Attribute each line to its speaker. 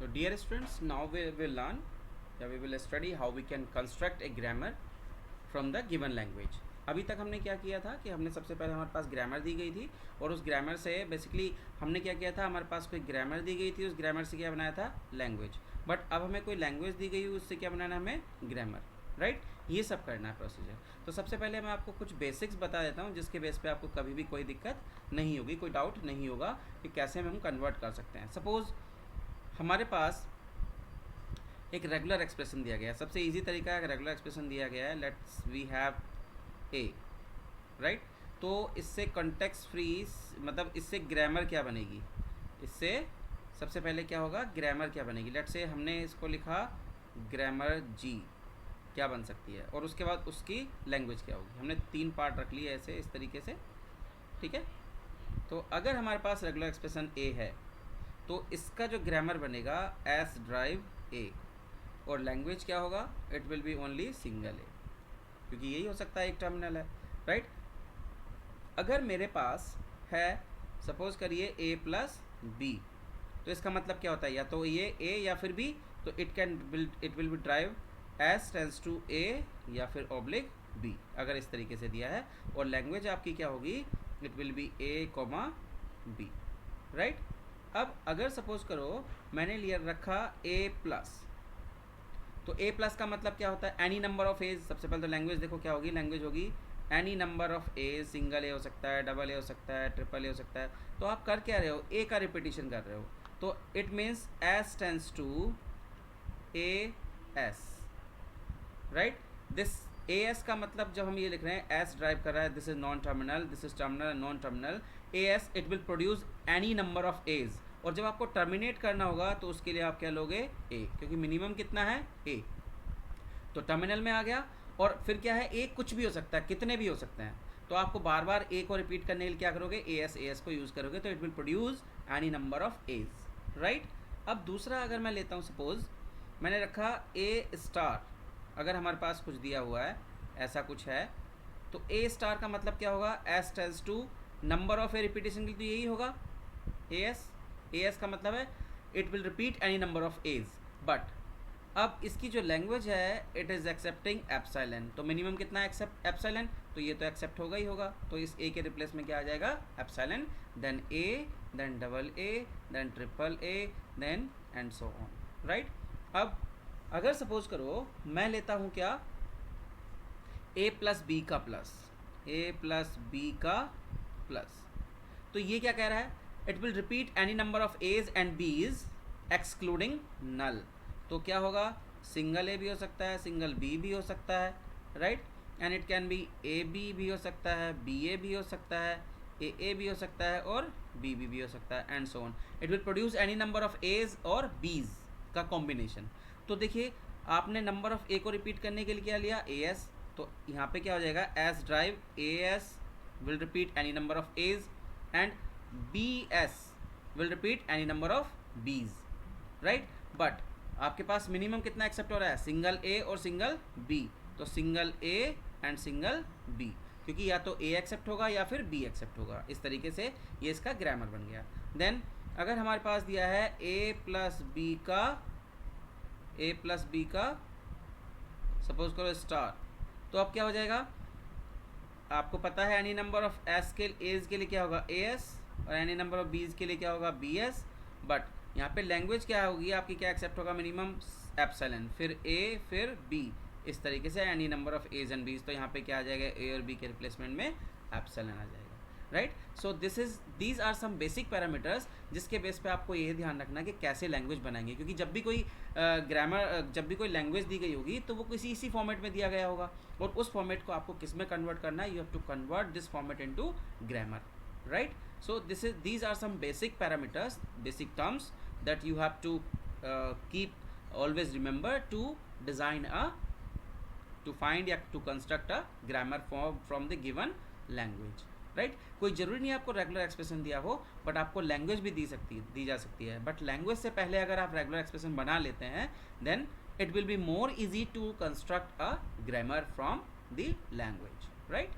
Speaker 1: So dear students, now we will learn, we will study how we can construct a grammar from the given language. अभी तक हमने क्या किया था कि हमने सबसे पहले हमारे पास ग्रामर दी गई थी और उस ग्रामर से बेसिकली हमने क्या किया था, हमारे पास कोई ग्रामर दी गई थी, उस ग्रामर से क्या बनाया था, लैंग्वेज. बट अब हमें कोई लैंग्वेज दी गई, उससे क्या बनाना है, हमें ग्रामर. राइट, ये सब करना है प्रोसीजर. तो सबसे पहले मैं आपको कुछ बेसिक्स बता देता हूँ जिसके बेस पे आपको कभी भी कोई दिक्कत नहीं होगी, कोई डाउट नहीं होगा कि कैसे हम कन्वर्ट कर सकते हैं. सपोज़ हमारे पास एक रेगुलर एक्सप्रेशन दिया गया है. सबसे इजी तरीका है, रेगुलर एक्सप्रेशन दिया गया है, let's we have A. Right, तो इससे कॉन्टेक्स्ट फ्री, मतलब इससे ग्रामर क्या बनेगी, इससे सबसे पहले क्या होगा, ग्रामर क्या बनेगी. लेट्स से हमने इसको लिखा ग्रामर जी, क्या बन सकती है, और उसके बाद उसकी लैंग्वेज क्या होगी. हमने 3 पार्ट रख लिए ऐसे, इस तरीके से. ठीक है, तो अगर हमारे पास रेगुलर एक्सप्रेशन ए है तो इसका जो ग्रामर बनेगा एस ड्राइव ए, और लैंग्वेज क्या होगा, it will be only single a, क्योंकि यही हो सकता है, एक टर्मिनल है. राइट, अगर मेरे पास है सपोज करिए ए प्लस बी, तो इसका मतलब क्या होता है, या तो ये ए या फिर बी, तो it will be drive s tends to a या फिर ऑब्लिक बी, अगर इस तरीके से दिया है. और लैंग्वेज आपकी क्या होगी, it will be A comma B. Right, अब अगर सपोज करो मैंने लिया रखा ए प्लस, तो ए प्लस का मतलब क्या होता है, एनी नंबर ऑफ एज. सबसे पहले तो लैंग्वेज देखो क्या होगी, लैंग्वेज होगी any number of a's. Single a हो सकता है, डबल ए हो सकता है, ट्रिपल ए हो सकता है. तो आप कर क्या रहे हो, ए का रिपीटिशन कर रहे हो, तो it means S tends to A S. Right, this A S का मतलब जब हम ये लिख रहे हैं एस ड्राइव कर रहा है, this is non terminal, this is terminal and non terminal. A S it will produce any number of A's, और जब आपको टर्मिनेट करना होगा तो उसके लिए आप क्या लोगे, ए, क्योंकि मिनिमम कितना है, ए. तो टर्मिनल में आ गया, और फिर क्या है, ए कुछ भी हो सकता है, कितने भी हो सकते हैं. तो आपको बार बार ए को रिपीट करने के लिए क्या करोगे, ए एस को यूज़ करोगे, तो it will produce any number of A's. Right, अब दूसरा अगर मैं लेता हूँ, सपोज मैंने रखा ए स्टार. अगर हमारे पास कुछ दिया हुआ है, ऐसा कुछ है, तो ए स्टार का मतलब क्या होगा, S tends to number of A repetition के लिए तो यही होगा ए एस का मतलब है it will repeat any number of A's. But अब इसकी जो लैंग्वेज है, इट इज़ एक्सेप्टिंग एप्सिलॉन. तो मिनिमम कितना है, एक्सेप्ट एप्सिलॉन, तो ये तो एक्सेप्ट होगा ही होगा. तो इस ए के रिप्लेस में क्या आ जाएगा, epsilon, then A, then double A, then triple A, then and so on. Right, अब अगर सपोज करो मैं लेता हूँ क्या, ए प्लस बी का प्लस, ए प्लस बी का प्लस, तो ये क्या कह रहा है, it will repeat any number of A's and B's excluding null. तो क्या होगा, सिंगल ए भी हो सकता है, सिंगल बी भी हो सकता है. Right, and it can be A B भी हो सकता है, बी ए भी हो सकता है, ए भी हो सकता है, और बी भी हो सकता है, and so on. It will produce any number of A's और बीज का कॉम्बिनेशन. तो देखिए, आपने नंबर ऑफ ए को रिपीट करने के लिए क्या लिया, ए एस, तो यहाँ पे क्या हो जाएगा, S drive A S will repeat any number of A's, and B S will repeat any number of B's. Right, but आपके पास मिनिमम कितना एक्सेप्ट हो रहा है, सिंगल ए और सिंगल बी, तो single A and single B, क्योंकि या तो ए एक्सेप्ट होगा या फिर बी एक्सेप्ट होगा. इस तरीके से ये इसका ग्रामर बन गया. देन अगर हमारे पास दिया है ए प्लस बी का सपोज करो स्टार, तो अब क्या हो जाएगा, आपको पता है एनी नंबर ऑफ एस के एज के लिए क्या होगा, ए एस, और एनी नंबर ऑफ बीज के लिए क्या होगा, बी एस. बट यहाँ पे लैंग्वेज क्या होगी आपकी, क्या एक्सेप्ट होगा, मिनिमम एप्सिलॉन, फिर ए, फिर बी, इस तरीके से any number of A's and B's. तो यहाँ पे क्या आ जाएगा, ए और बी के रिप्लेसमेंट में एप्सिलॉन आ जाएगा. Right, so these are some basic parameters जिसके बेस पे आपको ये ध्यान रखना कि कैसे लैंग्वेज बनाएंगे, क्योंकि जब भी कोई जब भी कोई लैंग्वेज दी गई होगी तो वो किसी इसी फॉर्मेट में दिया गया होगा, और उस फॉर्मेट को आपको किस में कन्वर्ट करना है, you have to convert this format into grammar. Right, so these are some basic parameters, basic terms that you have to keep always remember to design to find या to construct a grammar form from the given language. Right, कोई ज़रूरी नहीं आपको regular expression दिया हो, but आपको language भी दी जा सकती है. बट लैंग्वेज से पहले अगर आप रेगुलर एक्सप्रेशन बना लेते हैं, then it will be more easy to construct a grammar from the language. Right.